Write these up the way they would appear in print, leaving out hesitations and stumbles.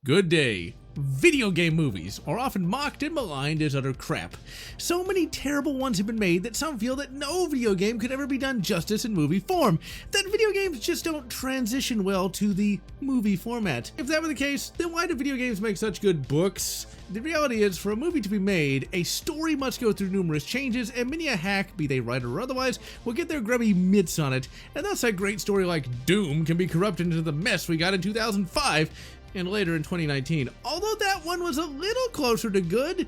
Good day. Video game movies are often mocked and maligned as utter crap. So many terrible ones have been made that some feel that no video game could ever be done justice in movie form, that video games just don't transition well to the movie format. If that were the case, then why do video games make such good books? The reality is, for a movie to be made, a story must go through numerous changes, and many a hack, be they writer or otherwise, will get their grubby mitts on it, and thus a great story like Doom can be corrupted into the mess we got in 2005, and later in 2019, although that one was a little closer to good.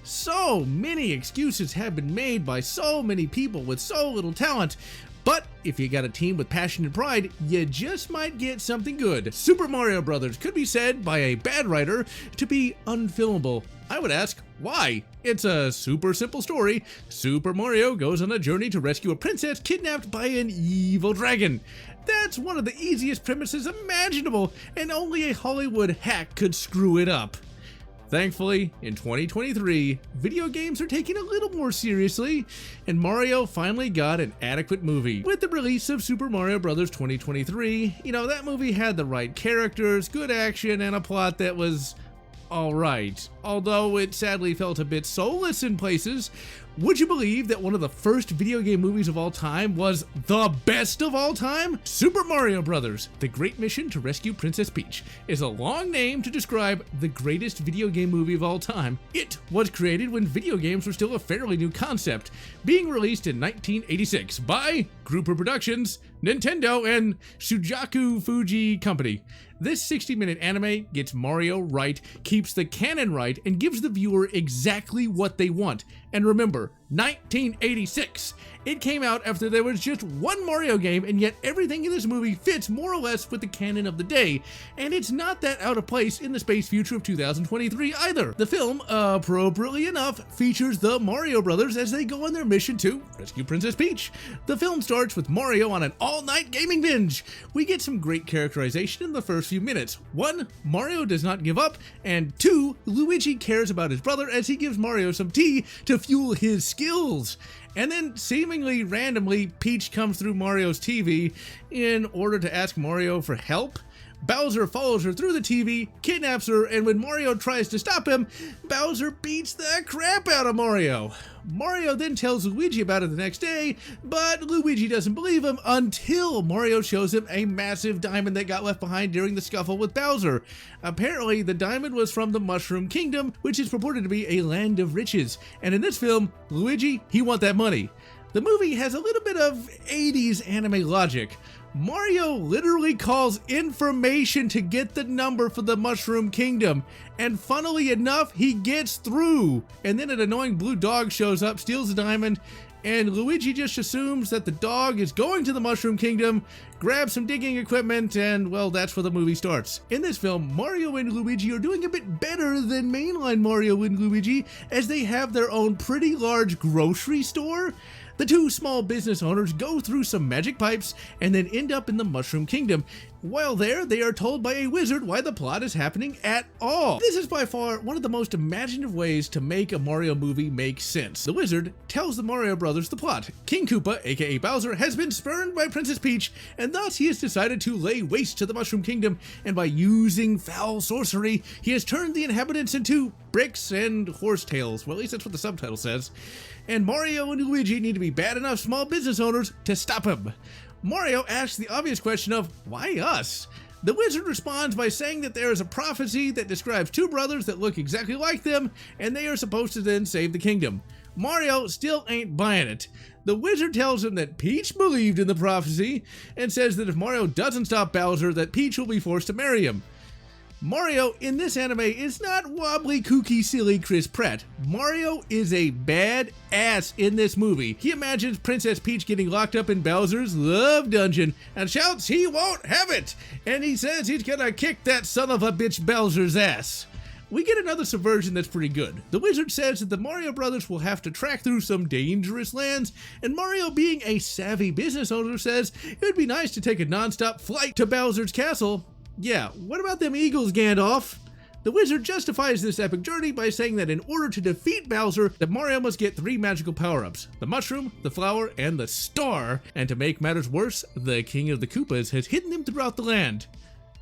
So many excuses have been made by so many people with so little talent, but if you got a team with passion and pride, you just might get something good. Super Mario Bros. Could be said by a bad writer to be unfilmable. I would ask, why? It's a super simple story. Super Mario goes on a journey to rescue a princess kidnapped by an evil dragon. That's one of the easiest premises imaginable, and only a Hollywood hack could screw it up. Thankfully, in 2023, video games are taken a little more seriously, and Mario finally got an adequate movie. With the release of Super Mario Bros. 2023, that movie had the right characters, good action, and a plot that was alright, although it sadly felt a bit soulless in places. Would you believe that one of the first video game movies of all time was the best of all time? Super Mario Bros. The Great Mission to Rescue Princess Peach is a long name to describe the greatest video game movie of all time. It was created when video games were still a fairly new concept, being released in 1986 by Grouper Productions, Nintendo, and Shujaku Fuji Company. This 60-minute anime gets Mario right, keeps the canon right, and gives the viewer exactly what they want. And remember, 1986! It came out after there was just one Mario game, and yet everything in this movie fits more or less with the canon of the day, and it's not that out of place in the space future of 2023 either. The film, appropriately enough, features the Mario Brothers as they go on their mission to rescue Princess Peach. The film starts with Mario on an all-night gaming binge. We get some great characterization in the first few minutes. 1, Mario does not give up, and 2, Luigi cares about his brother as he gives Mario some tea to fuel his skills. And then, seemingly randomly, Peach comes through Mario's TV in order to ask Mario for help. Bowser follows her through the TV, kidnaps her, and when Mario tries to stop him, Bowser beats the crap out of Mario. Mario then tells Luigi about it the next day, but Luigi doesn't believe him until Mario shows him a massive diamond that got left behind during the scuffle with Bowser. Apparently, the diamond was from the Mushroom Kingdom, which is purported to be a land of riches. And in this film, Luigi, he wants that money. The movie has a little bit of 80s anime logic. Mario literally calls information to get the number for the Mushroom Kingdom, and funnily enough, he gets through. And then an annoying blue dog shows up, steals the diamond, and Luigi just assumes that the dog is going to the Mushroom Kingdom, grabs some digging equipment, and well, that's where the movie starts. In this film, Mario and Luigi are doing a bit better than mainline Mario and Luigi, as they have their own pretty large grocery store. The two small business owners go through some magic pipes and then end up in the Mushroom Kingdom. While there, they are told by a wizard why the plot is happening at all. This is by far one of the most imaginative ways to make a Mario movie make sense. The wizard tells the Mario Brothers the plot. King Koopa, aka Bowser, has been spurned by Princess Peach, and thus he has decided to lay waste to the Mushroom Kingdom, and by using foul sorcery, he has turned the inhabitants into bricks and horsetails. Well, at least that's what the subtitle says. And Mario and Luigi need to be bad enough small business owners to stop him. Mario asks the obvious question of, why us? The wizard responds by saying that there is a prophecy that describes two brothers that look exactly like them, and they are supposed to then save the kingdom. Mario still ain't buying it. The wizard tells him that Peach believed in the prophecy, and says that if Mario doesn't stop Bowser, that Peach will be forced to marry him. Mario in this anime is not wobbly, kooky, silly Chris Pratt. Mario is a bad ass in this movie. He imagines Princess Peach getting locked up in Bowser's love dungeon and shouts he won't have it. And he says he's gonna kick that son of a bitch Bowser's ass. We get another subversion that's pretty good. The wizard says that the Mario Brothers will have to track through some dangerous lands, and Mario, being a savvy business owner, says it would be nice to take a non-stop flight to Bowser's castle. Yeah, what about them eagles, Gandalf? The wizard justifies this epic journey by saying that in order to defeat Bowser, that Mario must get 3 magical power-ups: the mushroom, the flower, and the star. And to make matters worse, the King of the Koopas has hidden them throughout the land.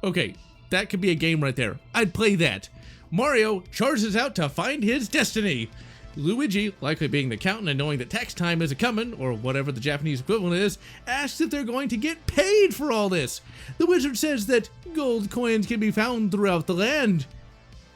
Okay, that could be a game right there. I'd play that. Mario charges out to find his destiny. Luigi, likely being the accountant and knowing that tax time is a-comin', or whatever the Japanese equivalent is, asks if they're going to get paid for all this. The wizard says that gold coins can be found throughout the land.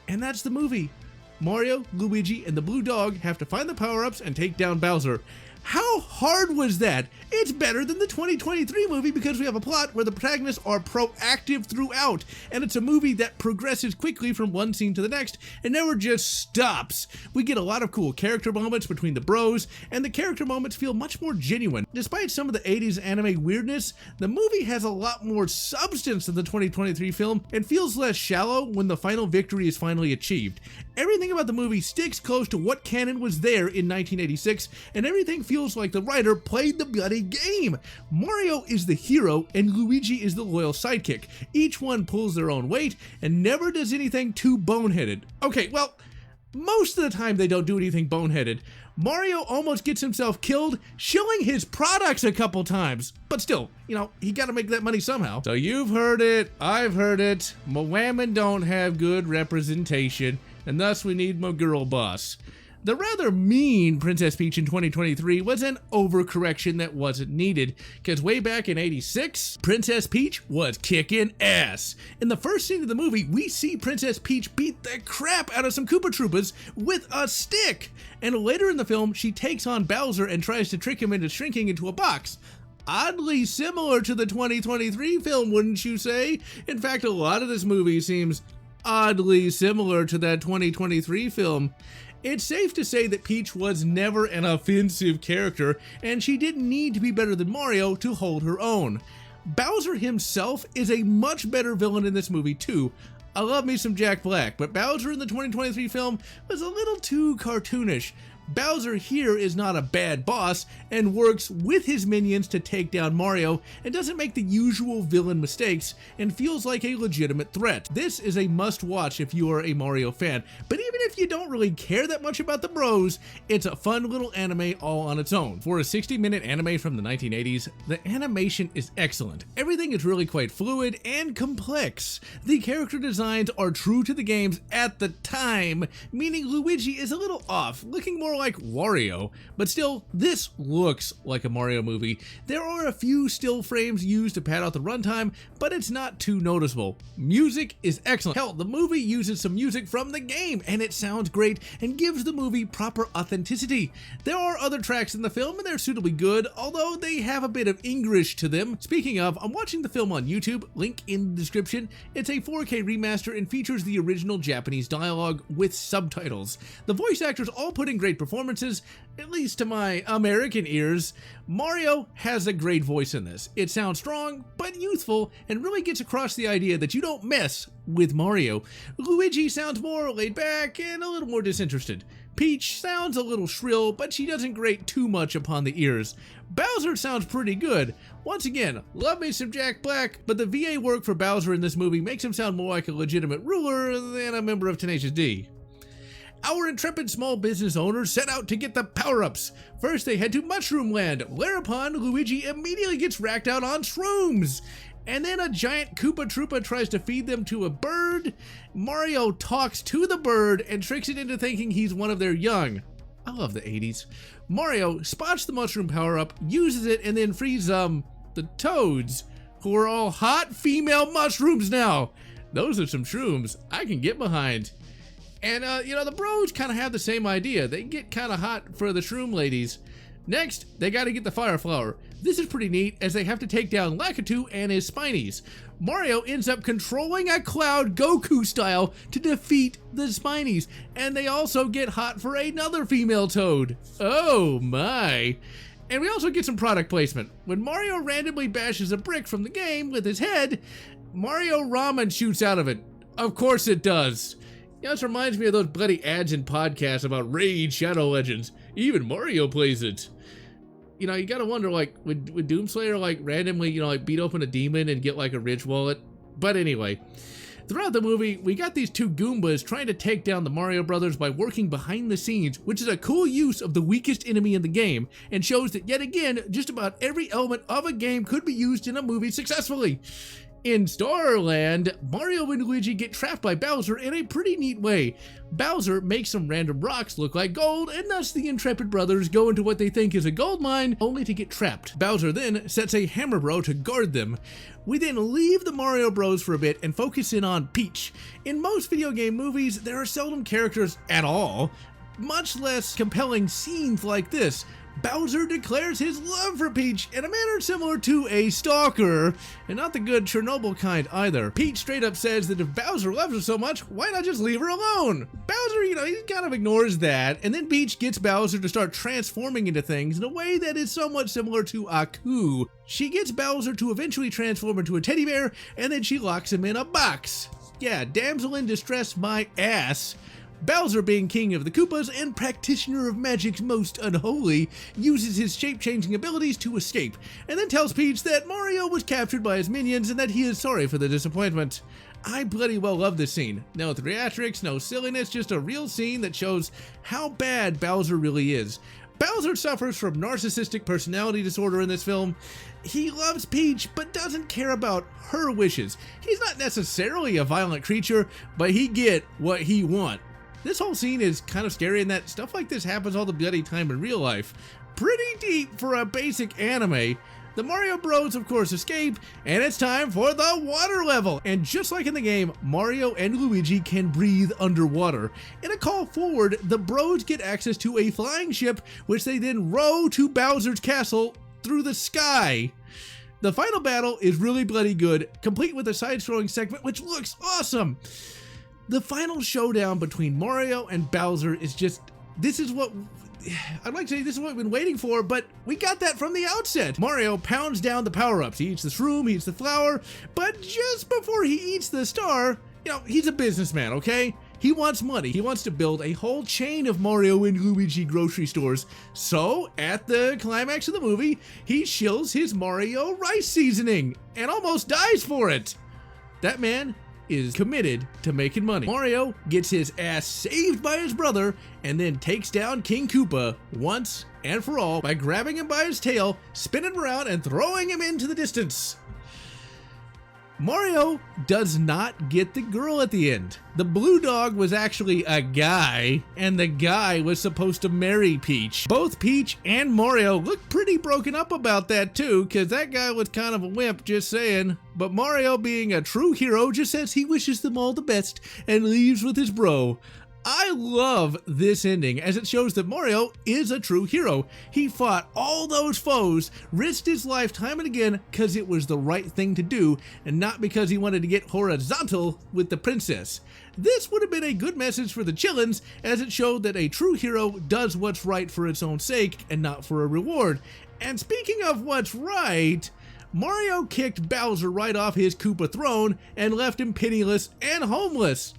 And that's the movie. Mario, Luigi, and the blue dog have to find the power-ups and take down Bowser. How hard was that? It's better than the 2023 movie because we have a plot where the protagonists are proactive throughout, and it's a movie that progresses quickly from one scene to the next and never just stops. We get a lot of cool character moments between the bros, and the character moments feel much more genuine. Despite some of the 80s anime weirdness, the movie has a lot more substance than the 2023 film and feels less shallow when the final victory is finally achieved. Everything about the movie sticks close to what canon was there in 1986, and everything feels like the writer played the bloody game. Mario is the hero and Luigi is the loyal sidekick. Each one pulls their own weight and never does anything too boneheaded. Okay, well, most of the time they don't do anything boneheaded. Mario almost gets himself killed shilling his products a couple times. But still, you know, he gotta make that money somehow. So you've heard it, I've heard it. My women don't have good representation, and thus we need my girl boss. The rather mean Princess Peach in 2023 was an overcorrection that wasn't needed, because way back in '86, Princess Peach was kicking ass. In the first scene of the movie, we see Princess Peach beat the crap out of some Koopa Troopas with a stick, and later in the film, she takes on Bowser and tries to trick him into shrinking into a box. Oddly similar to the 2023 film, wouldn't you say? In fact, a lot of this movie seems oddly similar to that 2023 film. It's safe to say that Peach was never an offensive character, and she didn't need to be better than Mario to hold her own. Bowser himself is a much better villain in this movie too. I love me some Jack Black, but Bowser in the 2023 film was a little too cartoonish. Bowser here is not a bad boss and works with his minions to take down Mario and doesn't make the usual villain mistakes and feels like a legitimate threat. This is a must-watch if you are a Mario fan, but even if you don't really care that much about the bros, it's a fun little anime all on its own. For a 60-minute anime from the 1980s, the animation is excellent. Everything is really quite fluid and complex. The character designs are true to the games at the time, meaning Luigi is a little off, looking more like Wario, but still, this looks like a Mario movie. There are a few still frames used to pad out the runtime, but it's not too noticeable. Music is excellent. Hell, the movie uses some music from the game, and it sounds great and gives the movie proper authenticity. There are other tracks in the film, and they're suitably good, although they have a bit of English to them. Speaking of, I'm watching the film on YouTube, link in the description. It's a 4K remaster and features the original Japanese dialogue with subtitles. The voice actors all put in great performances, at least to my American ears. Mario has a great voice in this. It sounds strong, but youthful, and really gets across the idea that you don't mess with Mario. Luigi sounds more laid back and a little more disinterested. Peach sounds a little shrill, but she doesn't grate too much upon the ears. Bowser sounds pretty good. Once again, love me some Jack Black, but the VA work for Bowser in this movie makes him sound more like a legitimate ruler than a member of Tenacious D. Our intrepid small business owners set out to get the power-ups. First, they head to Mushroom Land, whereupon Luigi immediately gets racked out on shrooms. And then a giant Koopa Troopa tries to feed them to a bird. Mario talks to the bird and tricks it into thinking he's one of their young. I love the 80s. Mario spots the mushroom power-up, uses it, and then frees, the Toads, who are all hot female mushrooms now. Those are some shrooms I can get behind. And, you know, the bros kind of have the same idea. They get kind of hot for the shroom ladies. Next, they got to get the fire flower. This is pretty neat as they have to take down Lakitu and his Spinies. Mario ends up controlling a cloud Goku style to defeat the Spinies. And they also get hot for another female Toad. Oh my. And we also get some product placement. When Mario randomly bashes a brick from the game with his head, Mario Ramen shoots out of it. Of course it does. Yeah, this reminds me of those bloody ads and podcasts about Raid Shadow Legends. Even Mario plays it. You know, you gotta wonder, like, would Doomslayer, like, randomly, you know, like, beat open a demon and get, like, a rich wallet? But anyway, throughout the movie, we got these two Goombas trying to take down the Mario Brothers by working behind the scenes, which is a cool use of the weakest enemy in the game, and shows that, yet again, just about every element of a game could be used in a movie successfully. In Starland, Mario and Luigi get trapped by Bowser in a pretty neat way. Bowser makes some random rocks look like gold, and thus the intrepid brothers go into what they think is a gold mine, only to get trapped. Bowser then sets a Hammer Bro to guard them. We then leave the Mario Bros for a bit and focus in on Peach. In most video game movies, there are seldom characters at all, much less compelling scenes like this. Bowser declares his love for Peach in a manner similar to a stalker, and not the good Chernobyl kind either. Peach straight up says that if Bowser loves her so much, why not just leave her alone? Bowser, he kind of ignores that, and then Peach gets Bowser to start transforming into things in a way that is somewhat similar to Aku. She gets Bowser to eventually transform into a teddy bear, and then she locks him in a box. Yeah, damsel in distress my ass. Bowser, being king of the Koopas and practitioner of magic's most unholy, uses his shape-changing abilities to escape, and then tells Peach that Mario was captured by his minions and that he is sorry for the disappointment. I bloody well love this scene. No theatrics, no silliness, just a real scene that shows how bad Bowser really is. Bowser suffers from narcissistic personality disorder in this film. He loves Peach, but doesn't care about her wishes. He's not necessarily a violent creature, but he get what he want. This whole scene is kind of scary in that stuff like this happens all the bloody time in real life. Pretty deep for a basic anime. The Mario Bros of course escape, and it's time for the water level. And just like in the game, Mario and Luigi can breathe underwater. In a call forward, the Bros get access to a flying ship, which they then row to Bowser's castle through the sky. The final battle is really bloody good, complete with a side-scrolling segment which looks awesome. The final showdown between Mario and Bowser is just, this is what we've been waiting for, but we got that from the outset. Mario pounds down the power-ups. He eats the shroom, he eats the flower, but just before he eats the star, he's a businessman, okay? He wants money. He wants to build a whole chain of Mario and Luigi grocery stores. So, at the climax of the movie, he shills his Mario rice seasoning and almost dies for it. That man is committed to making money. Mario gets his ass saved by his brother and then takes down King Koopa once and for all by grabbing him by his tail, spinning him around, and throwing him into the distance. Mario does not get the girl at the end. The blue dog was actually a guy, and the guy was supposed to marry Peach. Both Peach and Mario look pretty broken up about that too, because that guy was kind of a wimp, just saying. But Mario, being a true hero, just says he wishes them all the best and leaves with his bro. I love this ending as it shows that Mario is a true hero. He fought all those foes, risked his life time and again because it was the right thing to do and not because he wanted to get horizontal with the princess. This would have been a good message for the chillins as it showed that a true hero does what's right for its own sake and not for a reward. And speaking of what's right, Mario kicked Bowser right off his Koopa throne and left him penniless and homeless.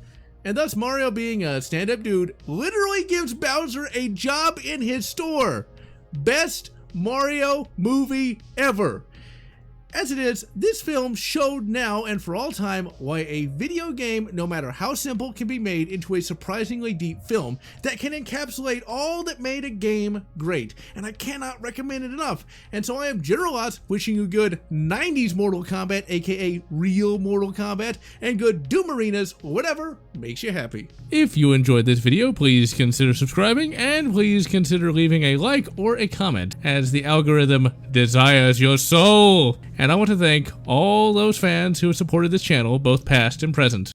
And thus Mario, being a stand-up dude, literally gives Bowser a job in his store. Best Mario movie ever. As it is, this film showed now and for all time why a video game, no matter how simple, can be made into a surprisingly deep film that can encapsulate all that made a game great. And I cannot recommend it enough. And so I am GeneralLotz, wishing you good 90s Mortal Kombat, aka real Mortal Kombat, and good Doom Arenas, whatever makes you happy. If you enjoyed this video, please consider subscribing, and please consider leaving a like or a comment, as the algorithm desires your soul. And I want to thank all those fans who have supported this channel, both past and present.